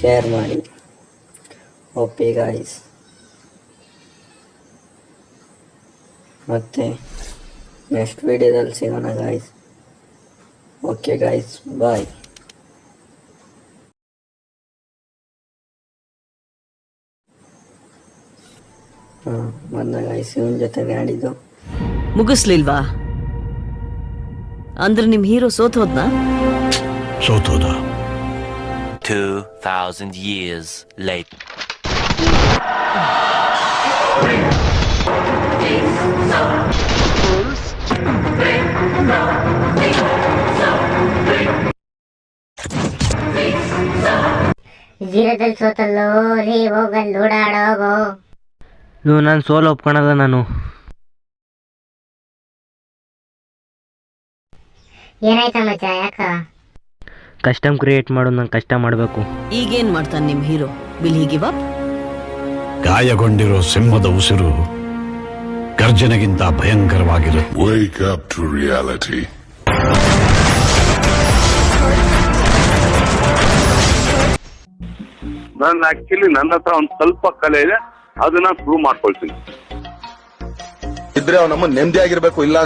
Share ಮಾಡಿ. Okay guys, ಮತ್ತೆ next ವಿಡಿಯೋದಲ್ಲಿ ಸಿಗೋಣ ಗಾಯ್ಸ್. ಓಕೆ ಗಾಯ್ಸ್, ಬಾಯ್. ಬಂದ ಗಾಯ್ಸ್, ಇವನ್ ಜೊತೆಗೆ ಆಡಿದ್ದು ಮುಗಿಸ್ಲಿಲ್ವಾ? ಅಂದ್ರೆ ನಿಮ್ ಹೀರೋ ಸೋತೋದ್ನ? ಸೋತೋದ. 2000 years later. ಜೀರದಲ್ಲಿ ಸೋತಲ್ಲೋ ರೀ, ಹೋಗಲ್ಲಿ ಓಡಾಡೋಗೋ. ನಾನು ಸೋಲು ಒಪ್ಕೊಳಲ್ಲ. ನಾನು ಏನಾಯ್ತ ಮಚ್ಚ, ಯಾಕ? ಕಸ್ಟಮ್ ಕ್ರಿಯೇಟ್ ಮಾಡು, ನಂಗೆ ಕಷ್ಟ ಮಾಡಬೇಕು. ಈಗೇನ್ ಮಾಡ್ತಾನೆ ನಿಮ್ hero? Will he give up? ಗಾಯಗೊಂಡಿರೋ ಸಿಂಹದ ಉಸಿರು ಗರ್ಜನೆಗಿಂತ ಭಯಂಕರವಾಗಿರುತ್ತೆ. Wake up to reality. ನಾನು ಆಕ್ಚುಲಿ ನನ್ನ ಹತ್ರ ಒಂದು ಸ್ವಲ್ಪ ಕಲೆ ಇದೆ, ಅದನ್ನ ಪ್ರೂವ್ ಮಾಡ್ಕೊಳ್ತೀನಿ. ಇದ್ರೆ ಅವ್ನಮ್ಮ ನೆಮ್ಮದಿ ಆಗಿರ್ಬೇಕು, ಇಲ್ಲ